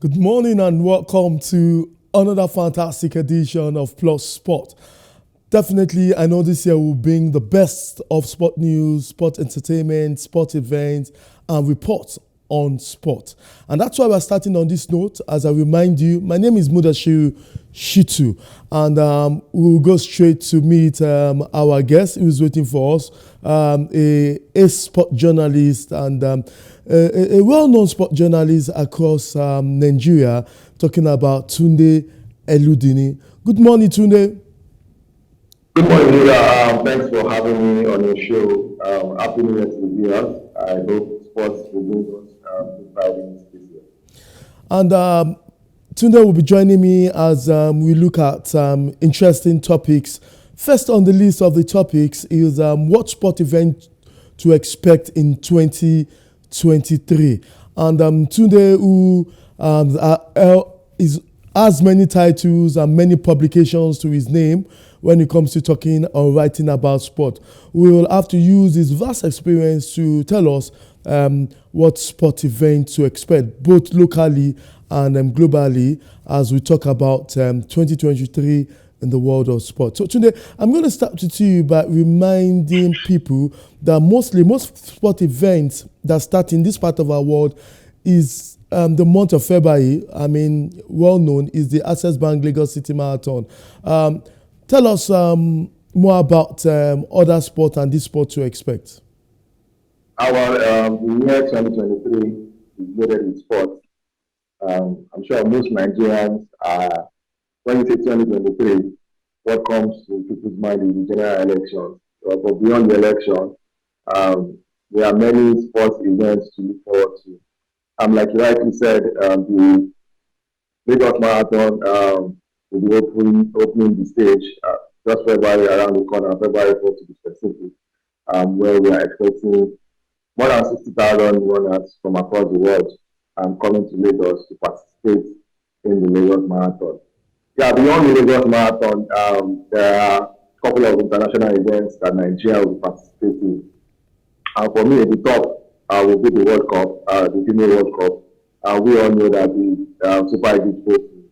Good morning and welcome to another fantastic edition of Plus Sport. Definitely, I know this year will bring the best of sport news, sport entertainment, sport events, and reports on sport. And that's why we're starting on this note. As I remind you, my name is Mudashiru Shitu, and we'll go straight to meet our guest who's waiting for us, a sport journalist and a well-known sport journalist across Nigeria, talking about Tunde Eludinim. Good morning, Tunde. Good morning, Muda. Thanks for having me on your show. Happy New Year to the viewers. I hope sports will bring us good vibes this year. And Tunde will be joining me as we look at interesting topics. First on the list of the topics is what sport event to expect in 2023. And Tunde, who has many titles and many publications to his name when it comes to talking or writing about sport, we will have to use his vast experience to tell us what sport event to expect, both locally and globally, as we talk about 2023 in the world of sport. So today, I'm going to start with you by reminding people that most sport events that start in this part of our world is the month of February. I mean, well known is the Access Bank Lagos City Marathon. Tell us more about other sport and this sport to expect. Our year 2023 is loaded in sports. I'm sure most Nigerians are, when you say 2023, what comes to people's mind is the general election. But beyond the election, there are many sports events to look forward to. Like you rightly said, the Lagos Marathon will be opening the stage just February around the corner, February 4th to be specific, where we are expecting more than 60,000 runners from across the world coming to Lagos to participate in the Lagos Marathon. Yeah, beyond the Lagos Marathon, there are a couple of international events that Nigeria will participate in. And for me, at the top will be the World Cup, the Female World Cup. We all know that the Super Eagles go to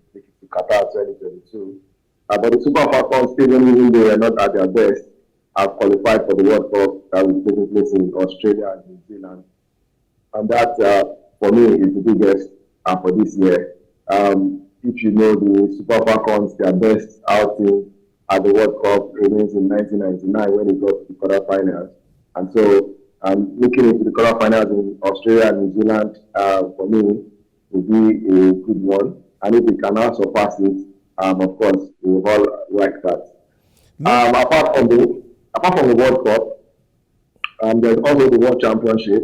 Qatar 2022. But the Super Falcons, even though they are not at their best, have qualified for the World Cup that will be taking place in Australia and New Zealand. And that, for me, is the biggest for this year. If you know the Super Falcons, their best outing at the World Cup remains in 1999 when they got to the quarterfinals. And so, looking into the quarterfinals in Australia and New Zealand, for me, will be a good one. And if we can now surpass it, of course, we will all like that. Apart from the World Cup, there's also the World Championship.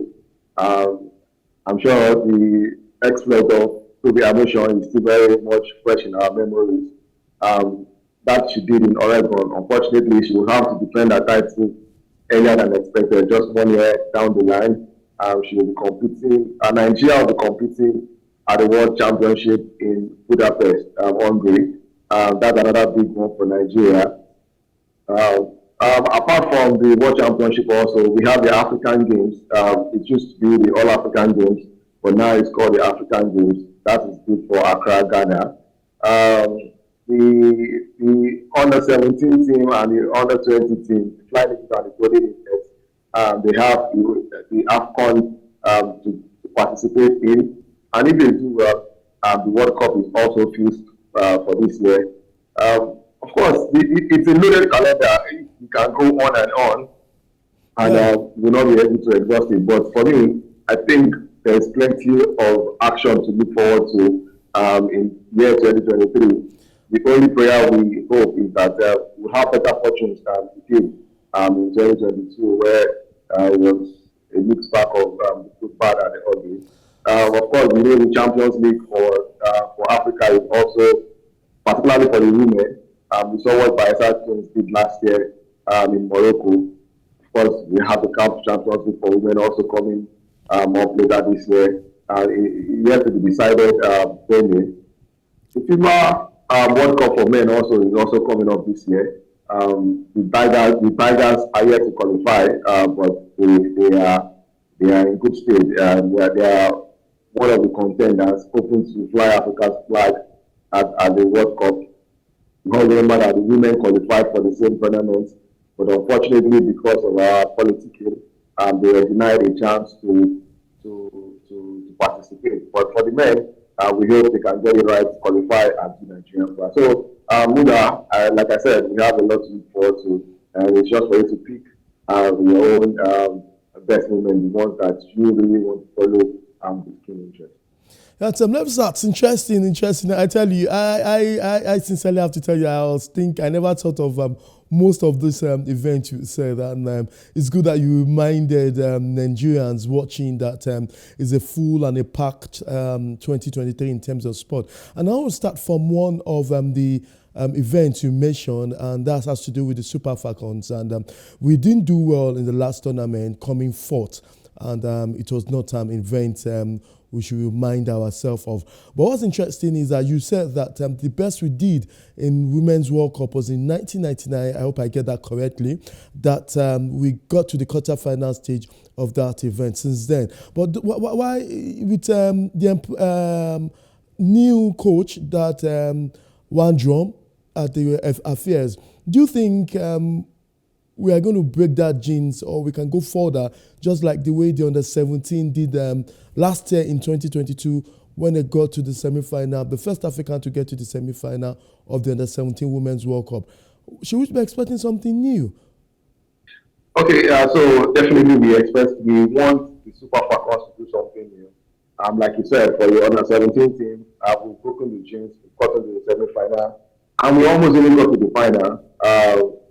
I'm sure the exploit of Tunde Eludinim is still very much fresh in our memories. That she did in Oregon. Unfortunately, she will have to defend her title earlier than expected, just 1 year down the line. She will be competing, Nigeria will be competing at the World Championship in Budapest, Hungary. That's another big one for Nigeria. Apart from the World Championship also, we have the African Games. It used to be the All African Games, but now it's called the African Games. That is good for Accra, Ghana. The under 17 team and the under 20 team, the Flying Eagles and the Golden Eagles, they have the AFCON to participate in. And if they do well, the World Cup is also fused for this year. Of course, it's a loaded calendar. You can go on, and we'll not be able to exhaust it. But for me, I think there's plenty of action to look forward to in year 2023. The only prayer we hope is that we'll have better fortunes than we did in 2022, where it was a mixed bag of the good, bad, and the ugly. Of course, we know the Champions League for Africa is also, particularly for the women. We saw what Bayelsa Twins did last year in Morocco. Of course, we have the CAF Champions League for women also coming up later this year. Yet to be decided May. The FIFA World Cup for men also is also coming up this year. The Tigers are yet to qualify, but they are in good state. They are one of the contenders hoping to fly Africa's flag at the World Cup. Because remember that the women qualified for the same tournament, but unfortunately, because of our politicking, they were denied a chance to participate. But for the men, we hope they can get it right, qualify and do Nigerian flag. So, Muda, like I said, we have a lot to look forward to, and it's just for you to pick your own best moment, the ones that you really want to follow with keen interest. That's that's interesting. I tell you, I sincerely have to tell you, I never thought of most of this event you said, and it's good that you reminded Nigerians watching that it's a full and a packed 2023 in terms of sport. And I will start from one of the events you mentioned, and that has to do with the Super Falcons. And we didn't do well in the last tournament, coming fourth, and it was not an event we should remind ourselves of. But what's interesting is that you said that the best we did in Women's World Cup was in 1999. I hope I get that correctly. That we got to the quarterfinal stage of that event since then. But why, with the new coach that One Drum at the affairs, do you think we are going to break that genes, or we can go further, just like the way the under-17 did last year in 2022 when they got to the semi-final, the first African to get to the semi-final of the under-17 Women's World Cup? Should we be expecting something new? Okay, so definitely we want the Super Falcons to do something new. Like you said, for the under-17 team, we've broken the genes, we've gotten to the semi-final, and we almost even got to the final,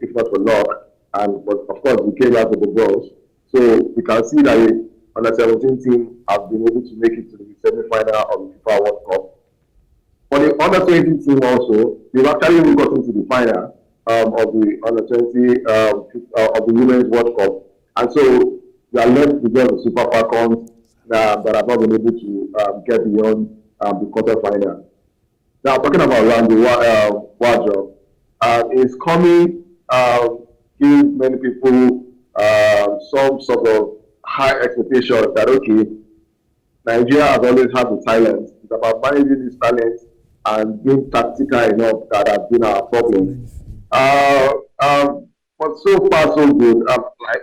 if not for luck. But of course, we came out with the girls. So we can see that the under-17 team have been able to make it to the semi-final of the FIFA World Cup. For the under-20 team also, they've actually even gotten to the final of the under-20 of the Women's World Cup. And so we are left with the Super Falcons that have not been able to get beyond the quarter-final. Now, talking about Randy Wardrobe, is coming... give many people some sort of high expectations that, okay, Nigeria has always had the talent. It's about managing these talents and being tactical enough that has been our problem. But so far, so good.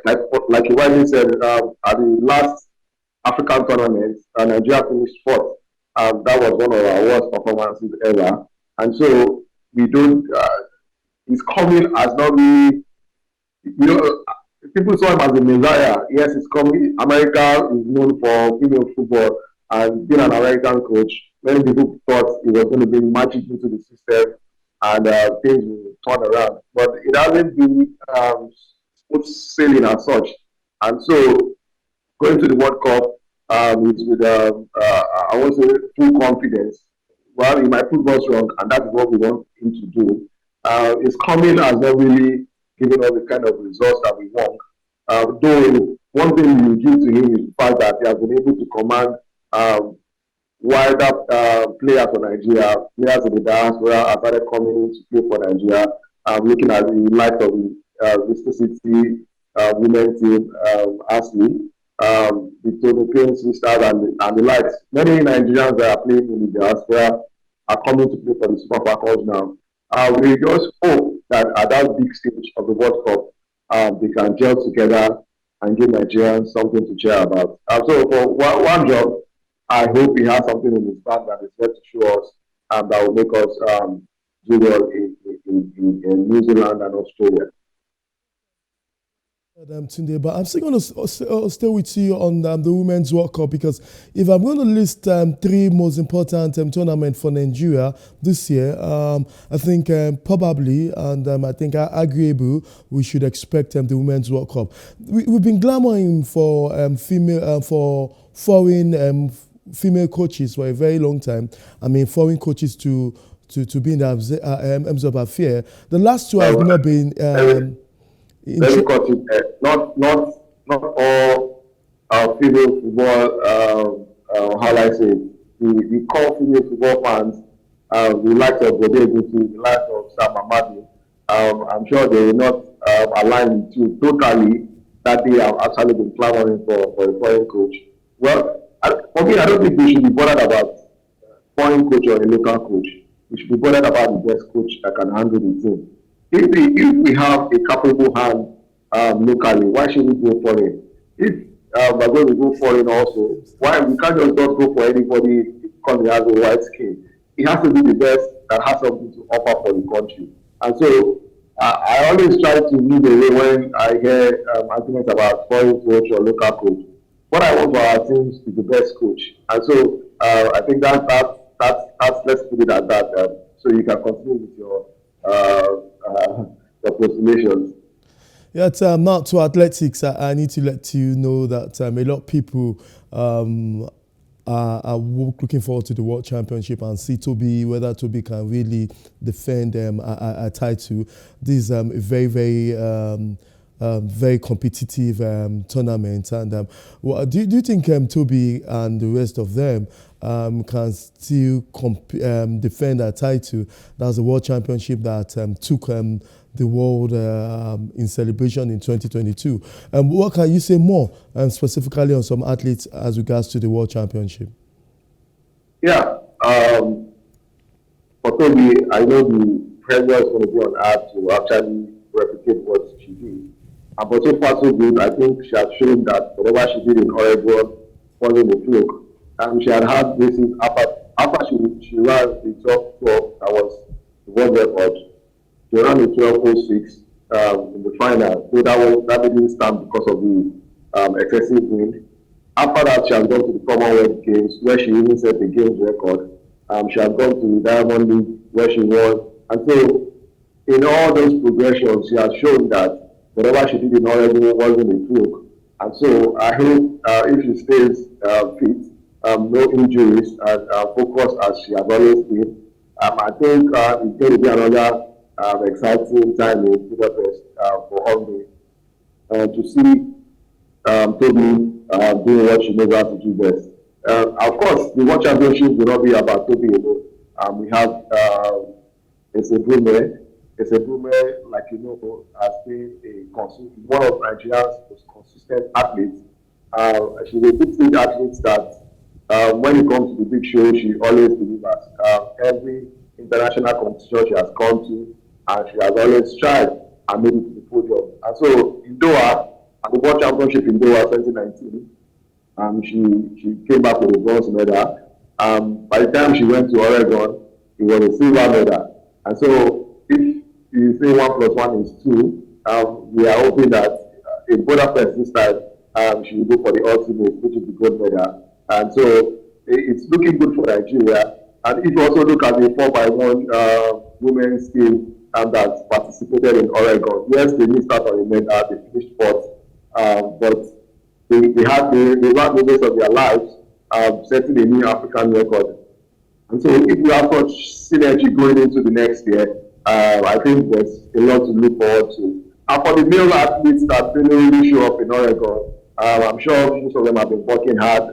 Like you rightly said, at the last African tournament, Nigeria finished fourth. That was one of our worst performances ever. And so we don't, it's coming as not really, people saw him as a messiah. Yes, it's coming. America is known for female football, and being an American coach, many people thought he was going to bring magic into the system and things will turn around. But it hasn't been smooth sailing as such. And so, going to the World Cup with I won't say full confidence. Well, he might prove us wrong, and that is what we want him to do. It's coming as not really giving us the kind of results that we want. Though one thing we give to him is the fact that he has been able to command wider players for Nigeria, players in the diaspora have started coming in to play for Nigeria. Looking at the likes of the Vista City women's team, Ashley, the Tunde sisters, and the likes. Many Nigerians that are playing in the diaspora are coming to play for the Super Falcons now. We just hope that at that big stage of the World Cup, they can gel together and give Nigerians something to cheer about. So for one job, I hope he has something in his bag that is going to show us that will make us do well in New Zealand and Australia. Tunde, but I'm still going to stay with you on the Women's World Cup, because if I'm going to list three most important tournaments for Nigeria this year, I think probably, and I think agreeable, we should expect the Women's World Cup. We've been glamoring for foreign female coaches for a very long time. I mean, foreign coaches to be in the M's of affair. The last two have not been. Let me cut it. Not all female football. How I say the core female football fans. The likes of Bode Egusi, the likes of Sam Amadi. I'm sure they will not align with you totally that they have actually been clamoring for a foreign coach. Well, For me, I don't think we should be bothered about foreign coach or a local coach. We should be bothered about the best coach that can handle the team. If we have a capable hand locally, why should we go foreign? If we're going to go foreign also, why we can't just not go for anybody because he has a white skin. It has to be the best that has something to offer for the country. And so I always try to move away when I hear arguments about foreign coach or local coach. What I want for our teams is the best coach. And so I think that's let's put it at that. So you can continue with your postulations. Yeah, now to athletics, I need to let you know that a lot of people are looking forward to the World Championship and see whether Toby can really defend a title. This is a very, very very competitive tournament. And do you think Toby and the rest of them can still defend a title? That's the World Championship that took the world in celebration in 2022. What can you say more specifically on some athletes as regards to the World Championship? Yeah. For Toby, I know the pressure is going to be on her to actually replicate what she did. But so far so good. I think she has shown that whatever she did in Oregon wasn't a fluke. She had races after she ran the top 12, that was the world record. She ran the 12.06 in the final. So that didn't stand because of the excessive wind. After that, she has gone to the Commonwealth Games where she even set the games record. She has gone to the Diamond League where she won. And so in all those progressions, she has shown that whatever she did in Oregon wasn't a fluke. And so I hope if she stays fit, no injuries, and focused as she has always been, I think it's going to be another exciting time in Budapest for Hungary to see Toby doing what she knows how to do best. Of course, the World Championship will not be about Toby alone. We have It's a Brume, like you know, has been one of Nigeria's most consistent athletes. She's a big stage athlete that when it comes to the big show, she always delivers. Every international competition she has gone to, and she has always tried and made it to the podium. And so in Doha, at the World Championship in Doha 2019, she came back with a bronze medal. By the time she went to Oregon, it was a silver medal. And so if you say 1 + 1 is 2, we are hoping that in Budapest this time, she will go for the ultimate, which is the gold medal. And so it's looking good for Nigeria. And if you also look at the 4x1 women's team that participated in Oregon, yes, they missed out on the medal, they finished fourth, but they ran the race of their lives, setting a new African record. And so if we have such synergy going into the next year, I think there's a lot to look forward to. And for the male athletes that didn't really show up in Oregon, I'm sure most of them have been working hard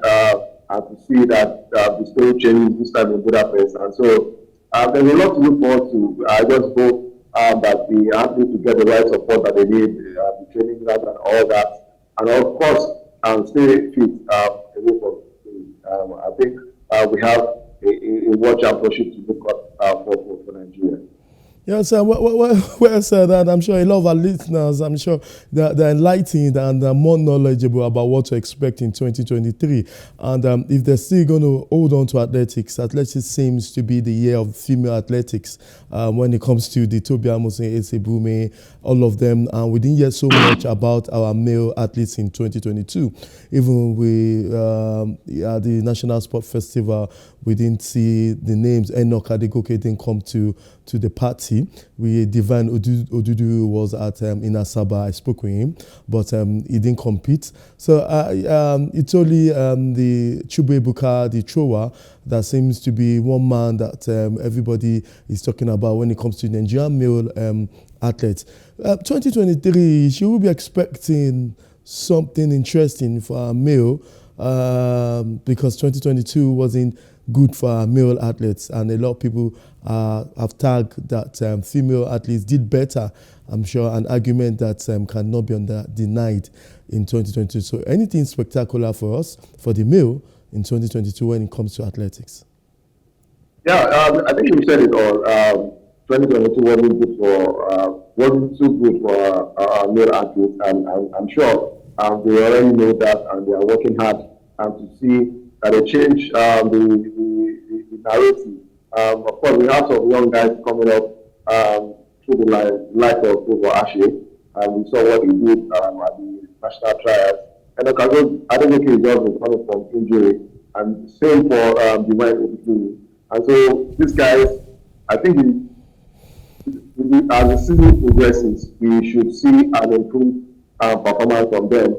and to see that the story changes this time in Budapest. And so there's a lot to look forward to. I just hope that the athletes will get the right support that they need, the training ground and all that. And of course, stay fit away from I think we have a World Championship to look up for Nigeria. Yes, well said. And I'm sure a lot of our listeners, I'm sure they're enlightened and more knowledgeable about what to expect in 2023. And if they're still going to hold on to athletics seems to be the year of female athletics when it comes to the Tobi Amusin, Ese Bume, all of them. And we didn't hear so much about our male athletes in 2022. Even at the National Sport Festival, we didn't see the names. Enoch Adegoke didn't come to the party. Divine Odudu was in Asaba. I spoke with him, but he didn't compete. So it's only the Chube Buka, the thrower, that seems to be one man that everybody is talking about when it comes to Nigerian male athletes. 2023, should we be expecting something interesting for our male? Because 2022 wasn't good for our male athletes, and a lot of people have tagged that female athletes did better. I'm sure an argument that cannot be denied in 2022. So anything spectacular for us, for the male, in 2022 when it comes to athletics? Yeah, I think you said it all. 2022 wasn't too good for our male athletes, and I'm sure they already know that, and they are working hard to see that they change the narrative. Of course, we have some young guys coming up through the life of Ashe, and we saw what he did at the national trials. And I don't think he's just coming from injury, and same for the Wayne. And so these guys, I think as the season progresses, we should see an improved performance from them.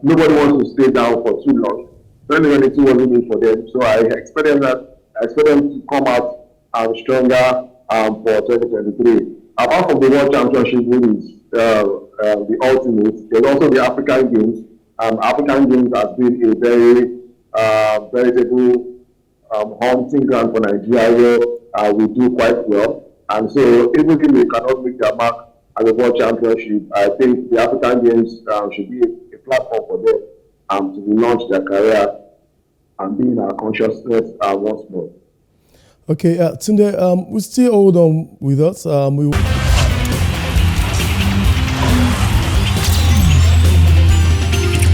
Nobody wants to stay down for too long. 2022 wasn't good for them, so I expect them to come out stronger for 2023. Apart from the World Championship, which is the ultimate, there's also the African Games. African Games has been a very veritable hunting ground for Nigeria, where we do quite well. And so even if they cannot make their mark at the World Championship, I think the African Games should be a platform for them to relaunch their career and be in our consciousness once more. Okay, Tunde, we still hold on with us. We